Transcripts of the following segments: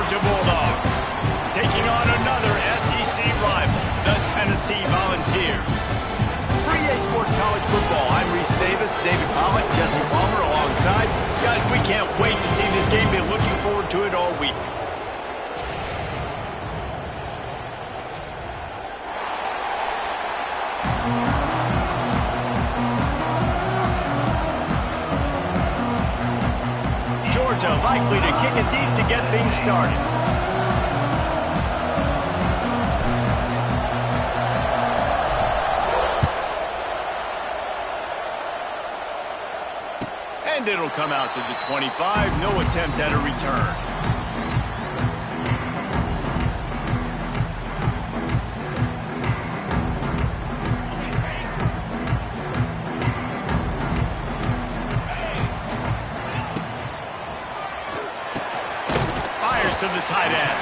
Georgia Bulldogs, taking on another SEC rival, the Tennessee Volunteers. For EA Sports College Football, I'm Reese Davis, David Pollock, Jesse Palmer alongside. Guys, we can't wait to see this game. Been looking forward to it all week. Georgia likely to kick it deep to get things started. And it'll come out to the 25. No attempt at a return. Fires to the tight end.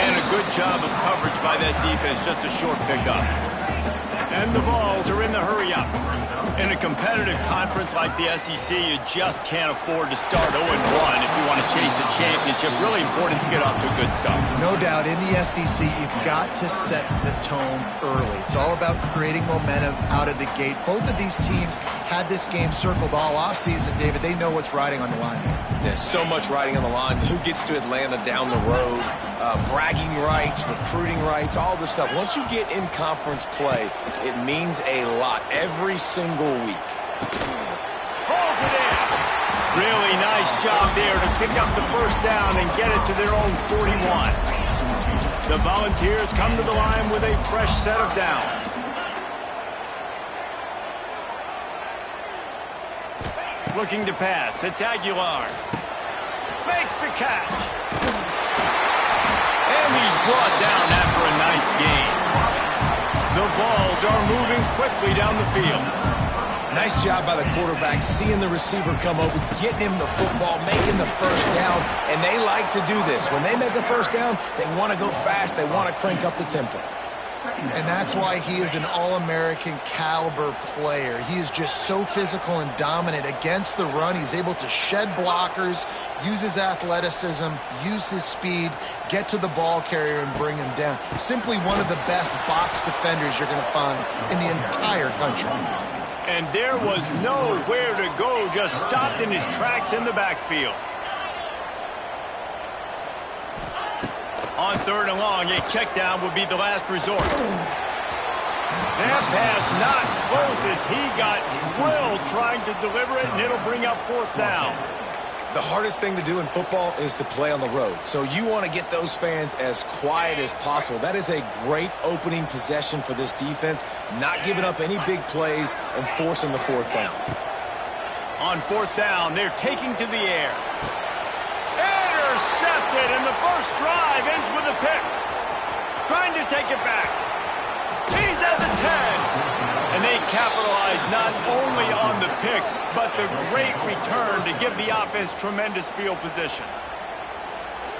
And a good job of coverage by that defense. Just a short pickup. And the Vols are in the hurry up. In a competitive conference like the SEC, you just can't afford to start 0-1 if you want to chase a championship. Really important to get off to a good start. No doubt, in the SEC, you've got to set the tone early. It's all about creating momentum out of the gate. Both of these teams had this game circled all offseason, David. They know what's riding on the line. There's so much riding on the line. Who gets to Atlanta down the road? Bragging rights, recruiting rights, all this stuff. Once you get in conference play, it means a lot every single week. Pulls it in. Really nice job there to pick up the first down and get it to their own 41. The Volunteers come to the line with a fresh set of downs. Looking to pass. It's Aguilar. Makes the catch. And he's brought down after a nice gain. The Vols are moving quickly down the field. Nice job by the quarterback, seeing the receiver come over, getting him the football, making the first down, and they like to do this. When they make a first down, they want to go fast. They want to crank up the tempo. And that's why he is an All-American caliber player. He is just so physical and dominant against the run. He's able to shed blockers, use his athleticism, use his speed, get to the ball carrier and bring him down. Simply one of the best box defenders you're going to find in the entire country. And there was nowhere to go, just stopped in his tracks in the backfield. On 3rd and long, a check down would be the last resort. That pass not close as he got drilled trying to deliver it, and it'll bring up 4th down. The hardest thing to do in football is to play on the road. So you want to get those fans as quiet as possible. That is a great opening possession for this defense, not giving up any big plays and forcing the 4th down. On 4th down, they're taking to the air. Intercepted, and the first drive ends with a pick. Trying to take it back. He's at the 10. And they capitalize not only on the pick, but the great return to give the offense tremendous field position.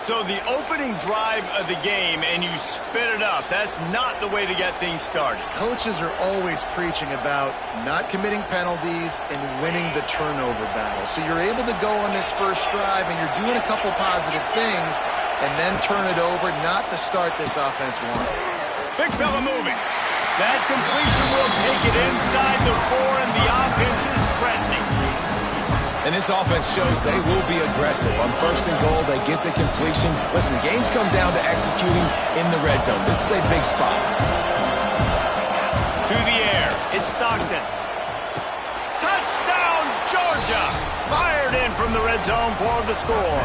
So the opening drive of the game, and you spit it up. That's not the way to get things started. Coaches are always preaching about not committing penalties and winning the turnover battle. So you're able to go on this first drive, and you're doing a couple positive things, and then turn it over, not the start this offense wanted. Big fella moving. That completion will take it inside the 4, and the offense is threatening. And this offense shows they will be aggressive. On 1st and goal, they get the completion. Listen, the game's come down to executing in the red zone. This is a big spot. To the air. It's Stockton. Touchdown, Georgia! Fired in from the red zone for the score.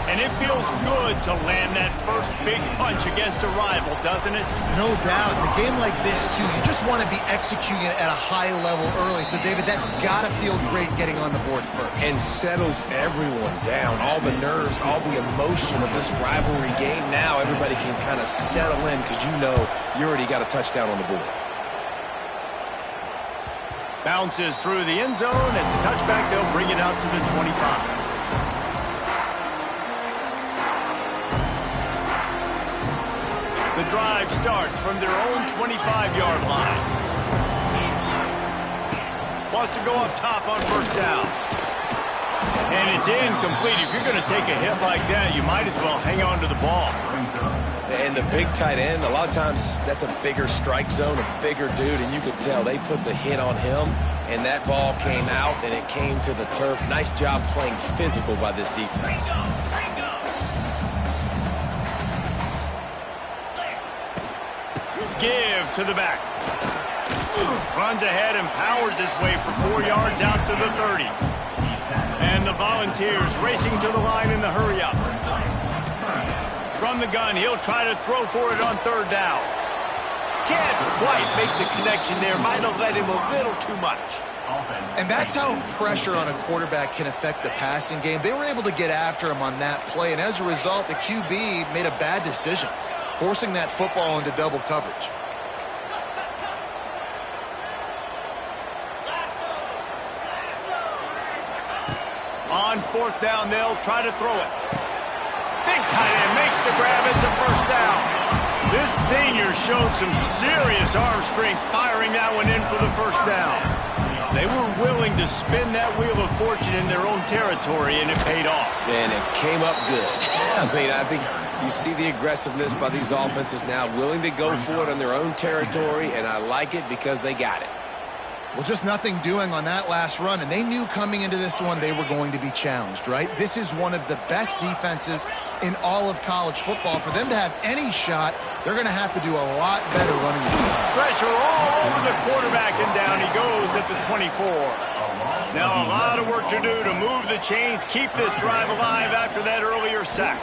And it feels good to land that first big punch against a rival, doesn't it? No doubt. In a game like this, too, you just want to be executing it at a high level early. So, David, that's got to feel great getting on the board first. And settles everyone down. All the nerves, all the emotion of this rivalry game. Now everybody can kind of settle in because you know you already got a touchdown on the board. Bounces through the end zone. It's a touchback. They'll bring it out to the 25. The drive starts from their own 25-yard line. Wants to go up top on 1st down. And it's incomplete. If you're going to take a hit like that, you might as well hang on to the ball. And the big tight end, a lot of times that's a bigger strike zone, a bigger dude, and you could tell they put the hit on him, and that ball came out, and it came to the turf. Nice job playing physical by this defense. Give to the back. Runs ahead and powers his way for 4 yards out to the 30. And the Volunteers racing to the line in the hurry-up. From the gun, he'll try to throw for it on third down. Can't quite make the connection there. Might have led him a little too much. And that's how pressure on a quarterback can affect the passing game. They were able to get after him on that play, and as a result, the QB made a bad decision, forcing that football into double coverage. On fourth down, they'll try to throw it. Big tight end makes the grab. It's a first down. This senior showed some serious arm strength firing that one in for the first down. They were willing to spin that wheel of fortune in their own territory, and it paid off. And it came up good. I mean, I think you see the aggressiveness by these offenses now, willing to go for it on their own territory, and I like it because they got it. Well, just nothing doing on that last run, and they knew coming into this one they were going to be challenged, right? This is one of the best defenses in all of college football. For them to have any shot, they're going to have to do a lot better running the ball. Pressure all over the quarterback, and down he goes at the 24. Now a lot of work to do to move the chains, keep this drive alive after that earlier sack.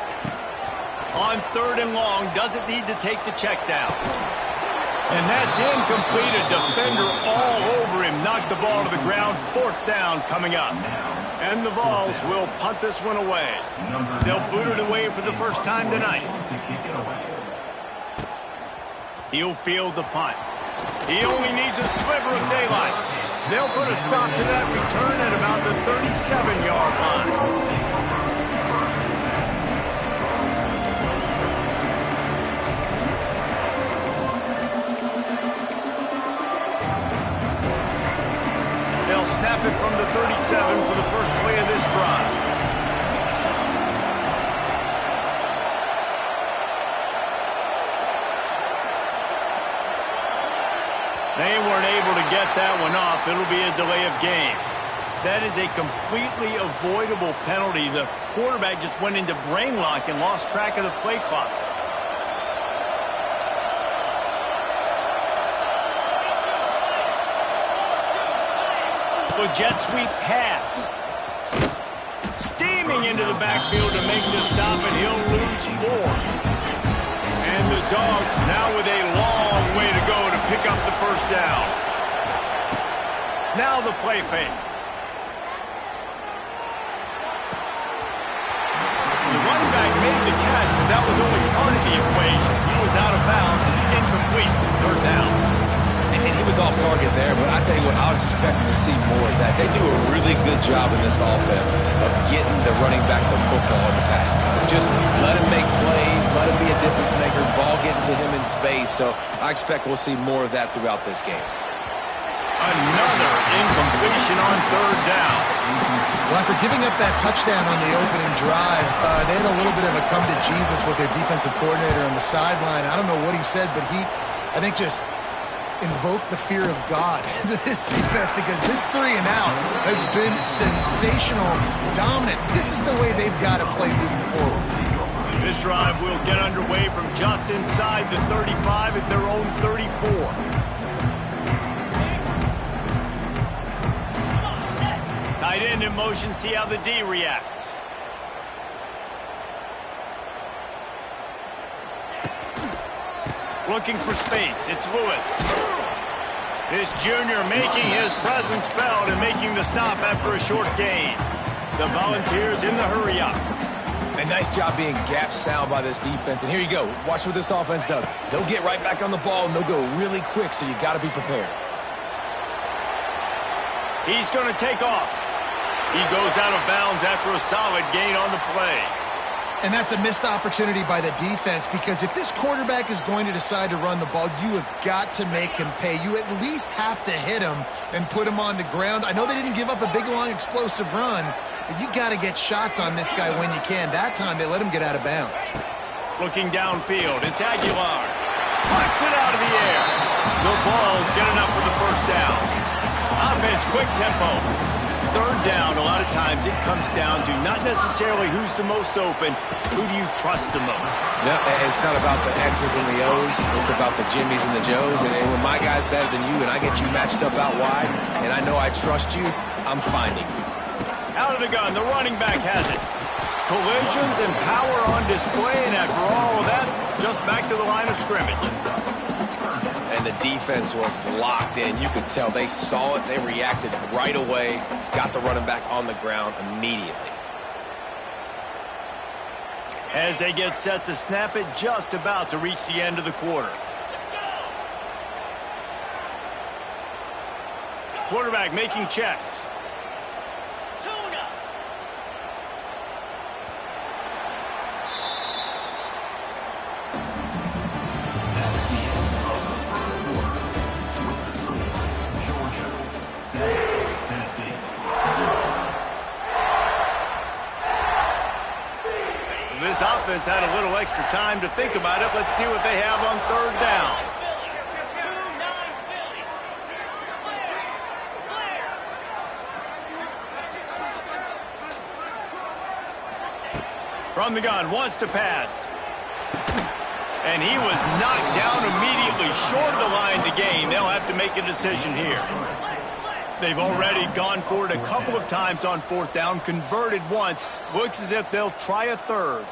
On third and long, doesn't need to take the check down. And that's incomplete. A defender all over him. Knocked the ball to the ground. Fourth down coming up. And the Vols will punt this one away. They'll boot it away for the first time tonight. He'll field the punt. He only needs a sliver of daylight. They'll put a stop to that return at about the 37-yard line. Snap it from the 37 for the first play of this drive. They weren't able to get that one off. It'll be a delay of game. That is a completely avoidable penalty. The quarterback just went into brain lock and lost track of the play clock. Jet sweep pass. Steaming into the backfield to make the stop, and he'll lose 4. And the Dogs now with a long way to go to pick up the first down. Now the play fake. The running back made the catch, but that was only part of the equation. He was out of bounds and incomplete. Third down. And he was off target there, but I tell you what, I'll expect to see more of that. They do a really good job in this offense of getting the running back the football in the passing game. Just let him make plays, let him be a difference maker, ball getting to him in space. So I expect we'll see more of that throughout this game. Another incompletion on third down. Well, after giving up that touchdown on the opening drive, they had a little bit of a come to Jesus with their defensive coordinator on the sideline. I don't know what he said, but he, I think, just invoke the fear of God into this defense, because this 3 and out has been sensational, dominant. This is the way they've got to play moving forward. This drive will get underway from just inside the 35 at their own 34. Tight end in motion, see how the D reacts. Looking for space, it's Lewis. This junior making his presence felt and making the stop after a short gain. The Volunteers in the hurry-up. A nice job being gap sound by this defense. And here you go. Watch what this offense does. They'll get right back on the ball, and they'll go really quick, so you got to be prepared. He's going to take off. He goes out of bounds after a solid gain on the play. And that's a missed opportunity by the defense, because if this quarterback is going to decide to run the ball, you have got to make him pay. You at least have to hit him and put him on the ground. I know they didn't give up a big, long, explosive run, But you got to get shots on this guy when you can. That time, they let him get out of bounds. Looking downfield, it's Aguilar. Pucks it out of the air. The ball's good enough for the first down. Offense, quick tempo. Third down, a lot of times it comes down to not necessarily who's the most open, who do you trust the most? No, it's not about the X's and the O's. It's about the Jimmies and the Joes. And when my guy's better than you and I get you matched up out wide and I know I trust you, I'm finding you. Out of the gun, the running back has it. Collisions and power on display, and after all of that, just back to the line of scrimmage. And the defense was locked in. You could tell they saw it. They reacted right away. Got the running back on the ground immediately. As they get set to snap it, just about to reach the end of the quarter. Quarterback making checks. This offense had a little extra time to think about it. Let's see what they have on third down. From the gun, wants to pass. And he was knocked down immediately short of the line to gain. They'll have to make a decision here. They've already gone for it a couple of times on fourth down, converted once. Looks as if they'll try a third.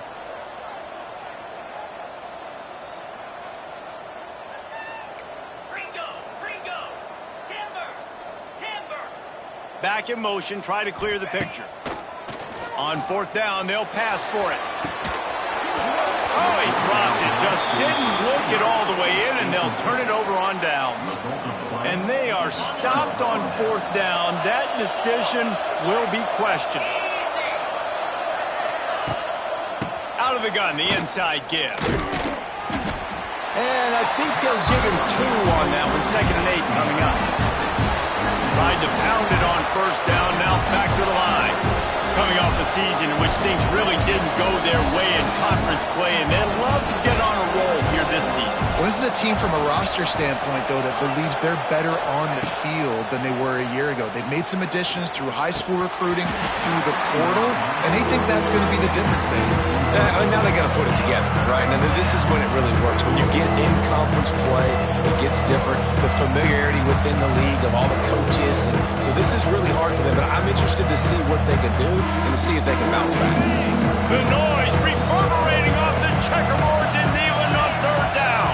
Back in motion, try to clear the picture. On fourth down, they'll pass for it. Oh, he dropped it. Just didn't look it all the way in, and they'll turn it over on downs. And they are stopped on fourth down. That decision will be questioned. Out of the gun, the inside give. And I think they'll give him 2 on that one. 2nd and 8 coming up. Tried to pound it on first down, now back to the line. Coming off a season in which things really didn't go their way in conference play, and they'd love to get on a roll here this season. Well, this is a team from a roster standpoint, though, that believes they're better on the field than they were a year ago. They've made some additions through high school recruiting, through the portal, and they think that's going to be the difference, Dave. Now they got to put it together, right? And this is when it really works. When you get in conference play, it gets different. The familiarity within the league of all the coaches. And so this is really hard for them. But I'm interested to see what they can do and to see if they can bounce back. The noise reverberating off the checkerboards in Neyland on third down.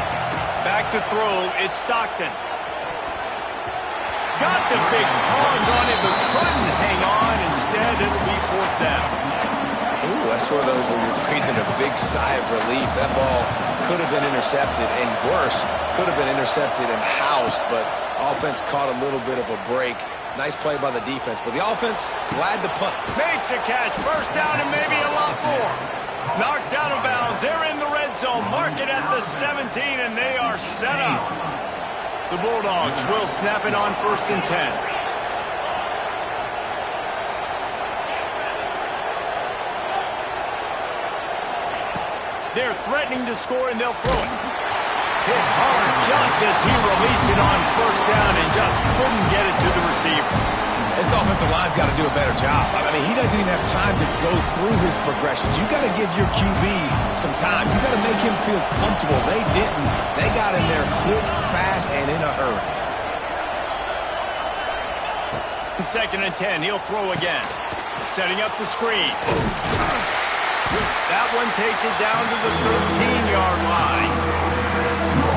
Back to throw, it's Stockton. Got the big paws on it, but couldn't hang on. Instead, it'll be fourth down. Ooh, that's one of those where you're breathing a big sigh of relief. That ball could have been intercepted, and worse, could have been intercepted and housed, but offense caught a little bit of a break. Nice play by the defense, but the offense, glad to punt. Makes a catch, first down and maybe a lot more. Knocked out of bounds, they're in the red zone. Mark it at the 17, and they are set up. The Bulldogs will snap it on 1st and 10. They're threatening to score, and they'll throw it. Hit hard just as he released it on first down and just couldn't get it to the receiver. This offensive line's got to do a better job. I mean, he doesn't even have time to go through his progressions. You got to give your QB some time. You got to make him feel comfortable. They didn't. They got in there quick, fast, and in a hurry. 2nd and 10, he'll throw again. Setting up the screen. That one takes it down to the 13-yard line.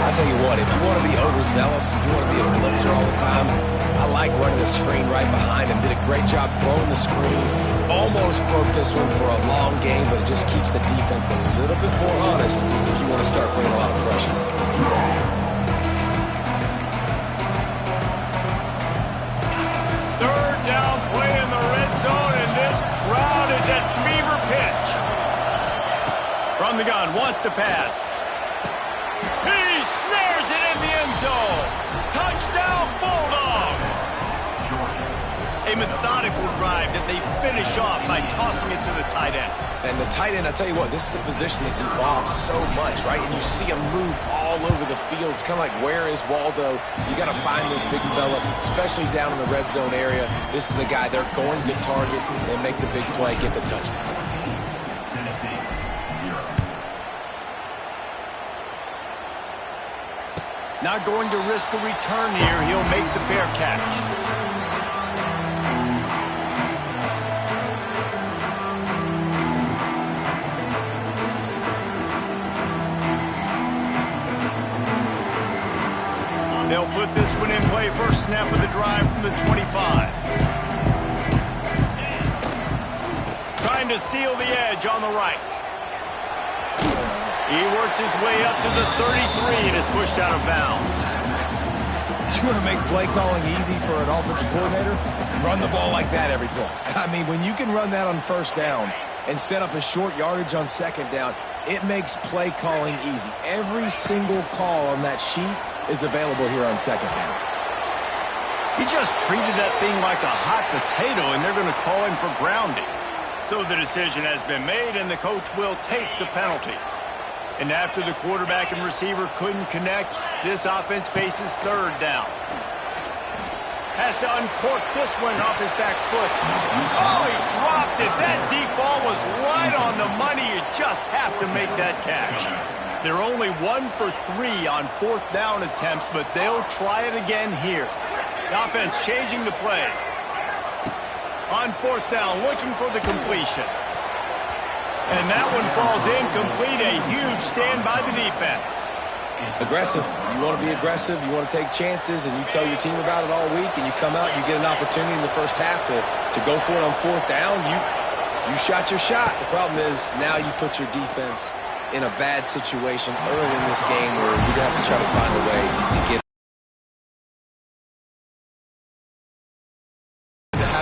I'll tell you what, if you want to be overzealous, if you want to be a blitzer all the time, I like running the screen right behind him. Did a great job throwing the screen. Almost broke this one for a long game, but it just keeps the defense a little bit more honest if you want to start putting a lot of pressure. Third down play in the red zone, and this crowd is at fever pitch. From the gun, wants to pass. He snares it in the end zone. Touchdown, Bulldogs. A methodical drive that they finish off by tossing it to the tight end. And the tight end, I tell you what, this is a position that's evolved so much, right? And you see him move all over the field. It's kind of like, where is Waldo? You got to find this big fella, especially down in the red zone area. This is the guy they're going to target and make the big play, get the touchdown. Not going to risk a return here. He'll make the fair catch. They'll put this one in play. First snap of the drive from the 25. Trying to seal the edge on the right. He works his way up to the 33 and is pushed out of bounds. You want to make play calling easy for an offensive coordinator? Run the ball like that every play. I mean, when you can run that on first down and set up a short yardage on second down, it makes play calling easy. Every single call on that sheet is available here on second down. He just treated that thing like a hot potato, and they're going to call him for grounding. So the decision has been made, and the coach will take the penalty. And after the quarterback and receiver couldn't connect, this offense faces third down. Has to uncork this one off his back foot. Oh, he dropped it. That deep ball was right on the money. You just have to make that catch. They're only 1 for 3 on fourth down attempts, but they'll try it again here. The offense changing the play. On fourth down, looking for the completion. And that one falls incomplete. A huge stand by the defense. Aggressive. You want to be aggressive. You want to take chances, and you tell your team about it all week, and you come out and you get an opportunity in the first half to go for it on fourth down. You shot your shot. The problem is now you put your defense in a bad situation early in this game where you're going to have to try to find a way to get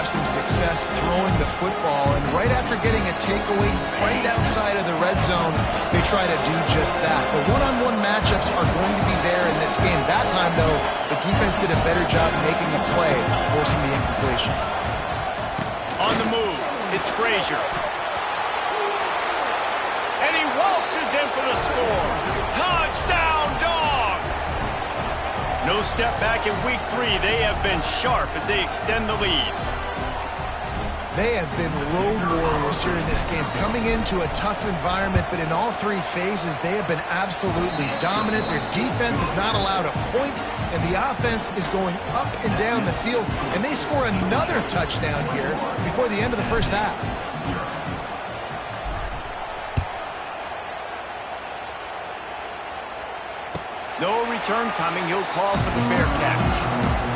some success throwing the football, and right after getting a takeaway right outside of the red zone, they try to do just that. The one-on-one matchups are going to be there in this game. That time, though, the defense did a better job making a play, forcing the incompletion. On the move, it's Frazier. And he waltzes in for the score. Touchdown, Dogs! No step back in week 3. They have been sharp as they extend the lead. They have been road warriors here in this game, coming into a tough environment, but in all 3 phases, they have been absolutely dominant. Their defense is not allowed a point, and the offense is going up and down the field, and they score another touchdown here before the end of the first half. No return coming. He'll call for the fair catch.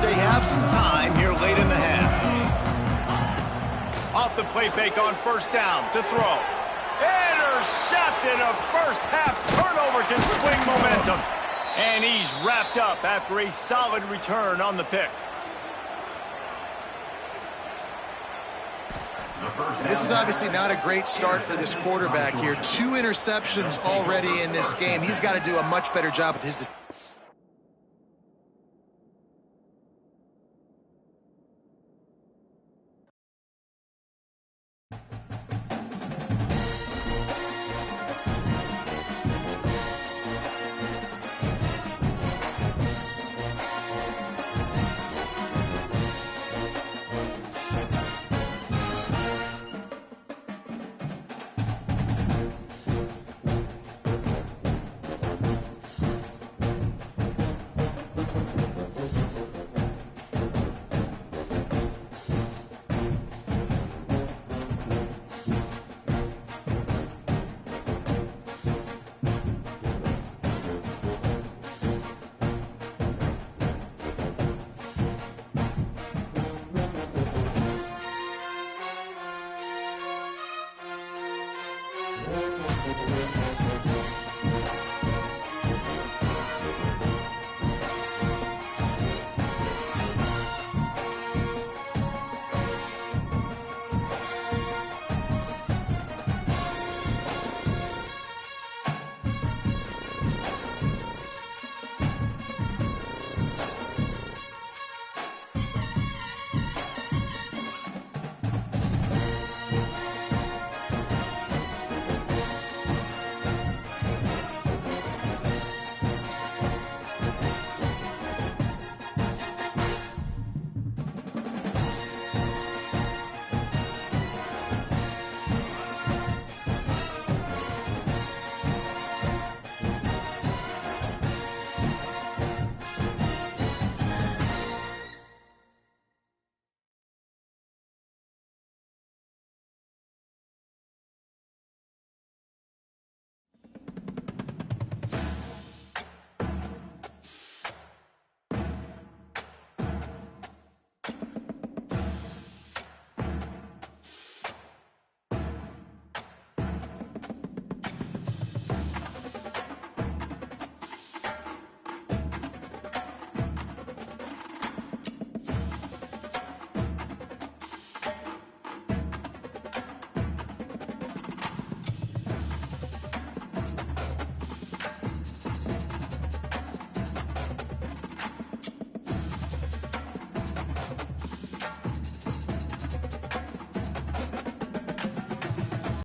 They have some time here late in the half. Off the play fake on first down to throw. Intercepted. A first half turnover can swing momentum. And he's wrapped up after a solid return on the pick. This is obviously not a great start for this quarterback here. 2 interceptions already in this game. He's got to do a much better job with his